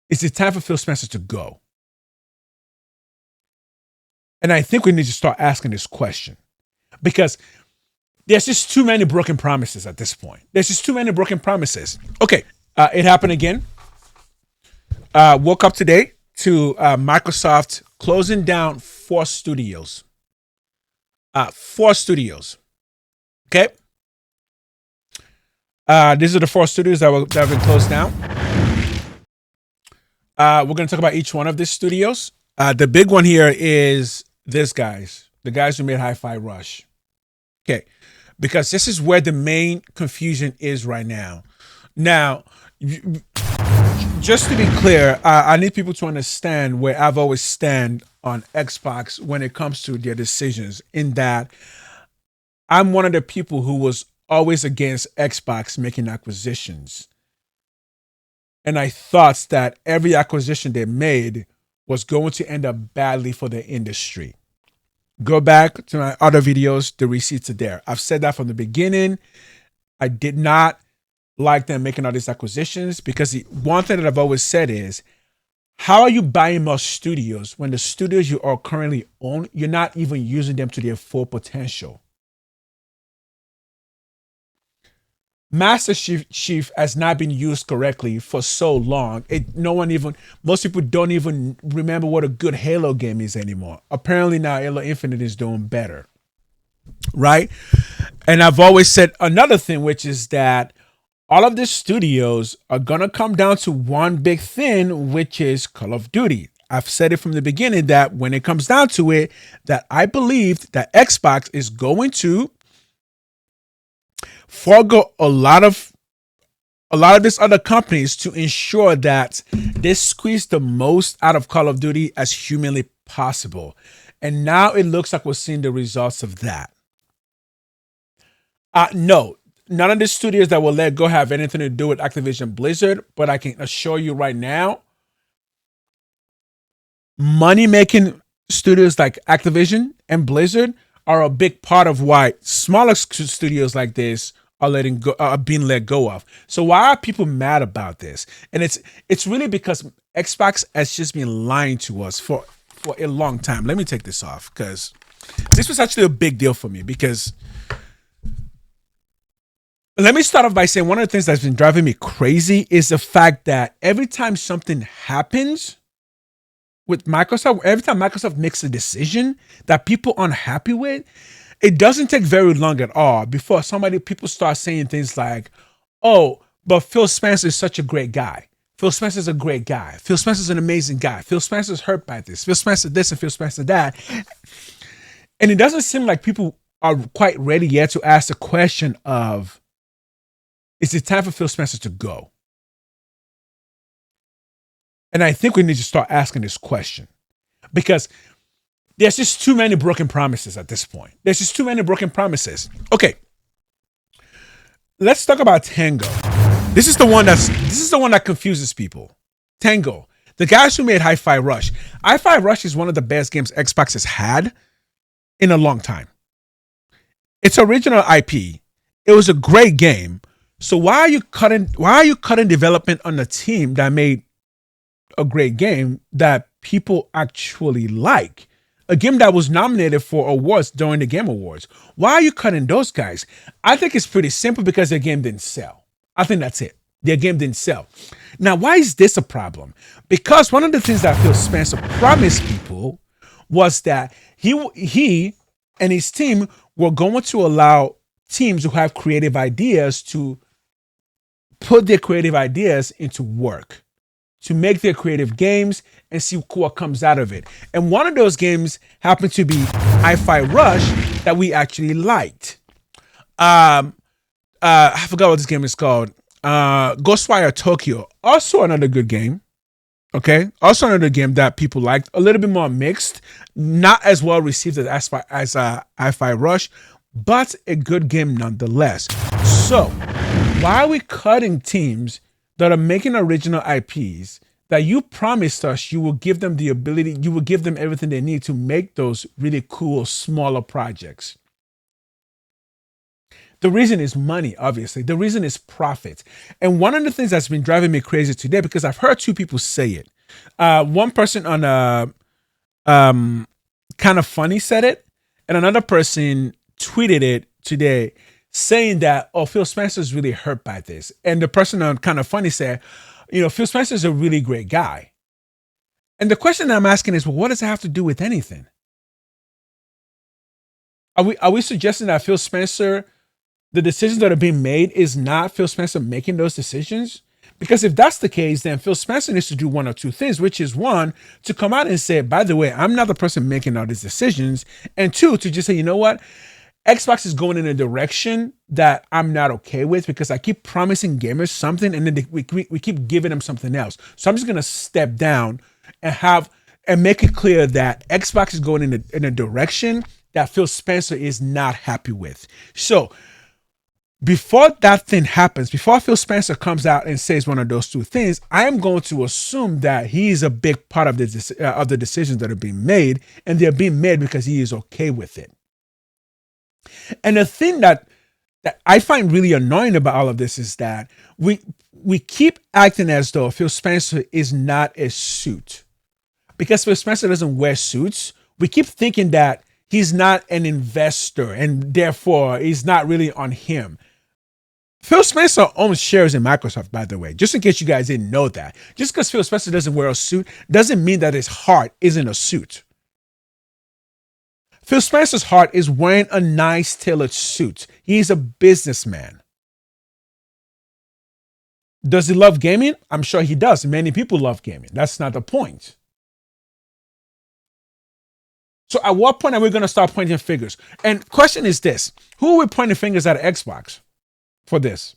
Is it time for Phil Spencer to go? And I think we need to start asking this question because there's just too many broken promises at this point. There's just too many broken promises. Okay, it happened again. Woke up today to Microsoft closing down four studios. Four studios. Okay. These are the four studios that have been closed down. We're going to talk about each one of these studios. The big one here is the guys who made Hi-Fi Rush. Okay, because this is where the main confusion is right now. Now, just to be clear, I need people to understand where I've always stand on Xbox when it comes to their decisions. In that, I'm one of the people who was always against Xbox making acquisitions. And I thought that every acquisition they made was going to end up badly for the industry. Go back to my other videos, the receipts are there. I've said that from the beginning. I did not like them making all these acquisitions because the one thing that I've always said is, how are you buying more studios when the studios you are currently own, you're not even using them to their full potential? Master Chief has not been used correctly for so long. No one even, most people don't even remember what a good Halo game is anymore. Apparently now Halo Infinite is doing better, right? And I've always said another thing, which is that all of the studios are gonna come down to one big thing, which is Call of Duty. I've said it from the beginning that when it comes down to it, that I believed that Xbox is going to forego a lot of these other companies to ensure that they squeeze the most out of Call of Duty as humanly possible. And now it looks like we're seeing the results of that. No, none of the studios that will let go have anything to do with Activision Blizzard, but I can assure you right now, money making studios like Activision and Blizzard are a big part of why smaller studios like this are being let go of. So why are people mad about this? And it's really because Xbox has just been lying to us for a long time. Let me take this off because this was actually a big deal for me. Because let me start off by saying one of the things that's been driving me crazy is the fact that every time something happens with Microsoft, every time Microsoft makes a decision that people aren't happy with, it doesn't take very long at all before people start saying things like, oh, but Phil Spencer is such a great guy. Phil Spencer's a great guy. Phil Spencer's an amazing guy. Phil Spencer's hurt by this. Phil Spencer this and Phil Spencer that. And it doesn't seem like people are quite ready yet to ask the question of, is it time for Phil Spencer to go? And I think we need to start asking this question because there's just too many broken promises at this point. There's just too many broken promises. Okay, let's talk about Tango. This is the one that confuses people. Tango, the guys who made Hi-Fi Rush. Hi-Fi Rush is one of the best games Xbox has had in a long time. It's original IP. It was a great game. So why are you cutting development on a team that made a great game that people actually like? A game that was nominated for awards during the Game Awards. Why are you cutting those guys? I think it's pretty simple because their game didn't sell. I think that's it. Their game didn't sell. Now, why is this a problem? Because one of the things that Phil Spencer promised people was that he and his team were going to allow teams who have creative ideas to put their creative ideas into work, to make their creative games and see what comes out of it. And one of those games happened to be Hi-Fi Rush that we actually liked. I forgot what this game is called. Ghostwire Tokyo, also another good game. Okay, also another game that people liked, a little bit more mixed, not as well received as Hi-Fi Rush, but a good game nonetheless. So why are we cutting teams that are making original IPs that you promised us you will give them the ability, you will give them everything they need to make those really cool, smaller projects? The reason is money, obviously. The reason is profit. And one of the things that's been driving me crazy today, because I've heard two people say it. One person on um, kind of funny said it, and another person tweeted it today saying that, oh, Phil Spencer's really hurt by this. And the person on kind of funny said, Phil Spencer's a really great guy. And the question that I'm asking is, well, what does it have to do with anything? Are we suggesting that Phil Spencer, the decisions that are being made, is not Phil Spencer making those decisions? Because if that's the case, then Phil Spencer needs to do one or two things, which is one, to come out and say, by the way, I'm not the person making all these decisions. And two, to just say, you know what? Xbox is going in a direction that I'm not okay with because I keep promising gamers something and then we keep giving them something else. So I'm just going to step down and make it clear that Xbox is going in a direction that Phil Spencer is not happy with. So before that thing happens, before Phil Spencer comes out and says one of those two things, I am going to assume that he is a big part of the decisions that are being made, and they're being made because he is okay with it. And the thing that I find really annoying about all of this is that we keep acting as though Phil Spencer is not a suit. Because Phil Spencer doesn't wear suits, we keep thinking that he's not an investor and therefore he's not really on him. Phil Spencer owns shares in Microsoft, by the way, just in case you guys didn't know that. Just because Phil Spencer doesn't wear a suit doesn't mean that his heart isn't a suit. Phil Spencer's heart is wearing a nice tailored suit. He's a businessman. Does he love gaming? I'm sure he does. Many people love gaming. That's not the point. So at what point are we going to start pointing fingers? And question is this: who are we pointing fingers at Xbox for this?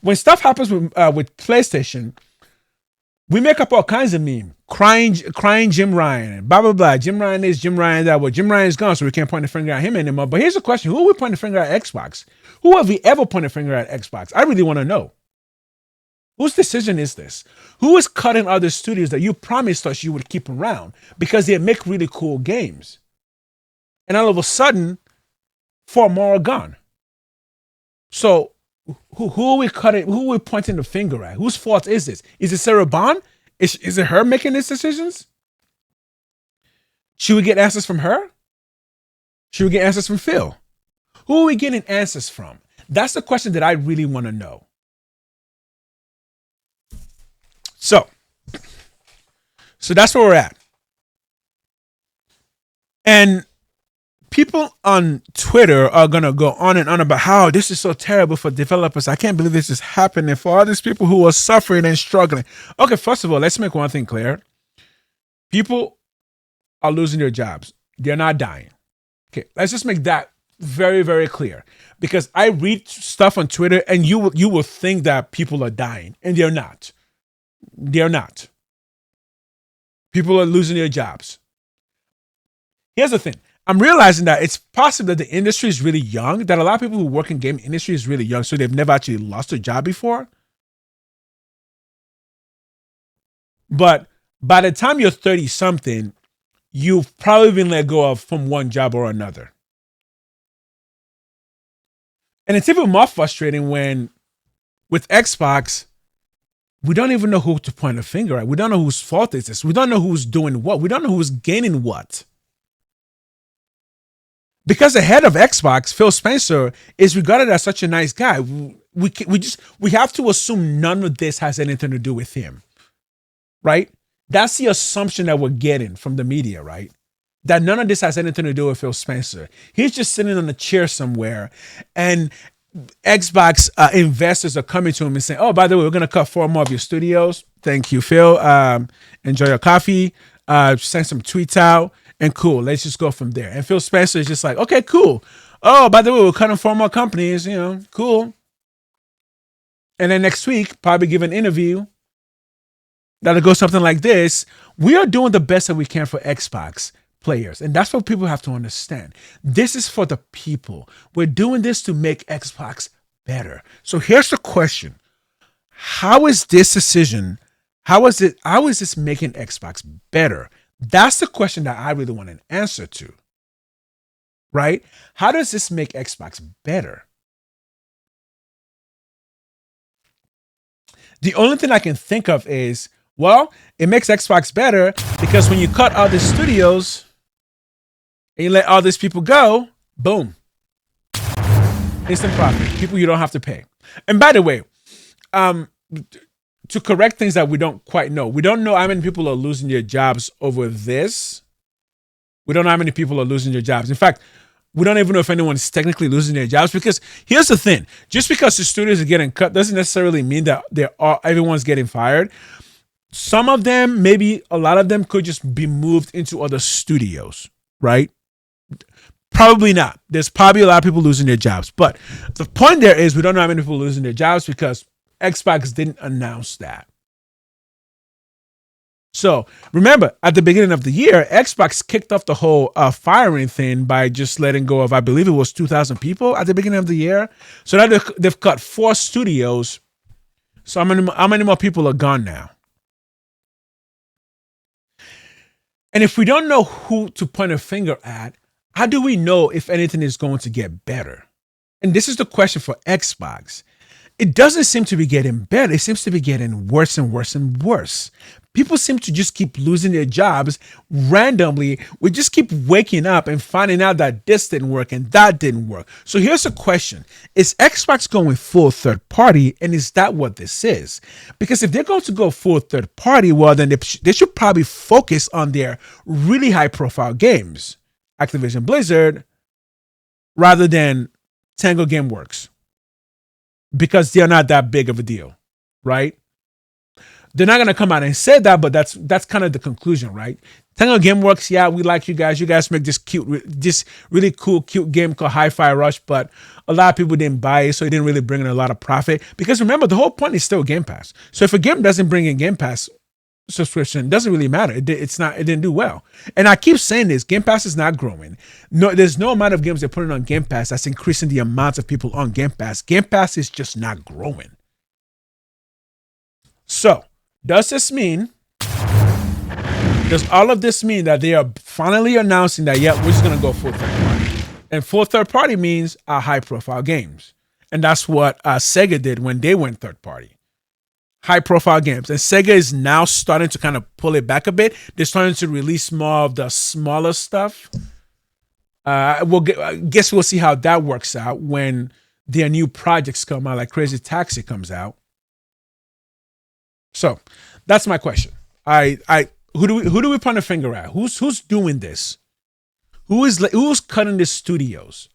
When stuff happens with PlayStation, we make up all kinds of memes. Crying Jim Ryan, and blah, blah, blah. Jim Ryan is Jim Ryan that. Well, Jim Ryan is gone, so we can't point the finger at him anymore. But here's the question: who are we pointing the finger at Xbox? Who have we ever pointed the finger at Xbox? I really want to know. Whose decision is this? Who is cutting other studios that you promised us you would keep around because they make really cool games? And all of a sudden, 4 more are gone. So who are we cutting? Who are we pointing the finger at? Whose fault is this? Is it Sarah Bond? Is it her making these decisions? Should we get answers from her? Should we get answers from Phil? Who are we getting answers from? That's the question that I really want to know. So that's where we're at. And people on Twitter are going to go on and on about how this is so terrible for developers. I can't believe this is happening for all these people who are suffering and struggling. Okay, first of all, let's make one thing clear. People are losing their jobs. They're not dying. Okay, let's just make that very, very clear. Because I read stuff on Twitter and you will think that people are dying, and they're not. They're not. People are losing their jobs. Here's the thing. I'm realizing that it's possible that the industry is really young, that a lot of people who work in game industry is really young, so they've never actually lost a job before. But by the time you're 30 something, you've probably been let go of from one job or another. And it's even more frustrating when with Xbox, we don't even know who to point a finger at. We don't know whose fault is this. We don't know who's doing what. We don't know who's gaining what. Because the head of Xbox, Phil Spencer, is regarded as such a nice guy. We have to assume none of this has anything to do with him, right? That's the assumption that we're getting from the media, right? That none of this has anything to do with Phil Spencer. He's just sitting on a chair somewhere, and Xbox investors are coming to him and saying, oh, by the way, we're going to cut 4 more of your studios. Thank you, Phil. Enjoy your coffee. Send some tweets out, and cool. Let's just go from there. And Phil Spencer is just like, okay, cool. Oh, by the way, we're cutting 4 more companies. Cool. And then next week, probably give an interview that'll go something like this. We are doing the best that we can for Xbox players. And that's what people have to understand. This is for the people. We're doing this to make Xbox better. So here's the question. How is this decision, how is this making Xbox better? That's the question that I really want an answer to. Right? How does this make Xbox better? The only thing I can think of is, well, it makes Xbox better because when you cut all the studios and you let all these people go, boom, instant profit. People you don't have to pay. And by the way, to correct things that we don't quite know, we don't know how many people are losing their jobs over this. We don't know how many people are losing their jobs. In fact, we don't even know if anyone is technically losing their jobs, because here's the thing: just because the studios are getting cut doesn't necessarily mean that everyone's getting fired. Some of them, maybe a lot of them, could just be moved into other studios, right? Probably not. There's probably a lot of people losing their jobs, but the point there is we don't know how many people are losing their jobs because Xbox didn't announce that. So remember, at the beginning of the year, Xbox kicked off the whole firing thing by just letting go of, I believe it was 2,000 people at the beginning of the year. So now they've cut 4 studios. So how many more people are gone now? And if we don't know who to point a finger at, how do we know if anything is going to get better? And this is the question for Xbox. It doesn't seem to be getting better. It seems to be getting worse and worse and worse. People seem to just keep losing their jobs randomly. We just keep waking up and finding out that this didn't work and that didn't work. So here's a question. Is Xbox going full third party? And is that what this is? Because if they're going to go full third party, well, then they should probably focus on their really high profile games, Activision Blizzard, rather than Tango Gameworks, because they're not that big of a deal, right? They're not going to come out and say that, but that's kind of the conclusion, right? Tango Gameworks, yeah, we like you guys. You guys make this really cool, cute game called Hi-Fi Rush, but a lot of people didn't buy it, so it didn't really bring in a lot of profit. Because remember, the whole point is still Game Pass. So if a game doesn't bring in Game Pass subscription, it doesn't really matter. It didn't do well. And I keep saying this: Game Pass is not growing. No, there's no amount of games they're putting on Game Pass that's increasing the amount of people on Game Pass. Game Pass is just not growing. So does all of this mean that they are finally announcing that, yeah, we're just going to go full third party? And full third party means high profile games. And that's what Sega did when they went third party. High profile games. And Sega is now starting to kind of pull it back a bit. They're starting to release more of the smaller stuff. I guess we'll see how that works out when their new projects come out, like Crazy Taxi comes out. So that's my question. Who do we point a finger at? Who's doing this? Who's cutting the studios?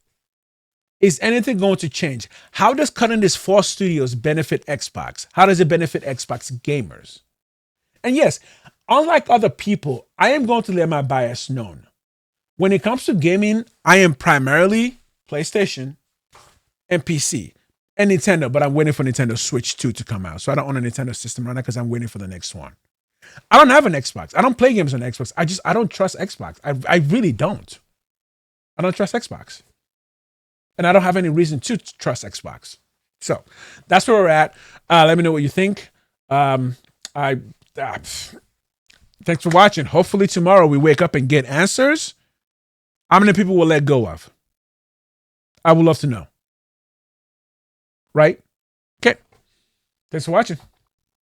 Is anything going to change? How does cutting these 4 studios benefit Xbox? How does it benefit Xbox gamers? And yes, unlike other people, I am going to let my bias known. When it comes to gaming, I am primarily PlayStation and PC. And Nintendo, but I'm waiting for Nintendo Switch 2 to come out. So I don't own a Nintendo system right now because I'm waiting for the next one. I don't have an Xbox. I don't play games on Xbox. I don't trust Xbox. I really don't. I don't trust Xbox. And I don't have any reason to trust Xbox. So that's where we're at. Let me know what you think. Thanks for watching. Hopefully tomorrow we wake up and get answers. How many people will let go of? I would love to know. Right? Okay. Thanks for watching.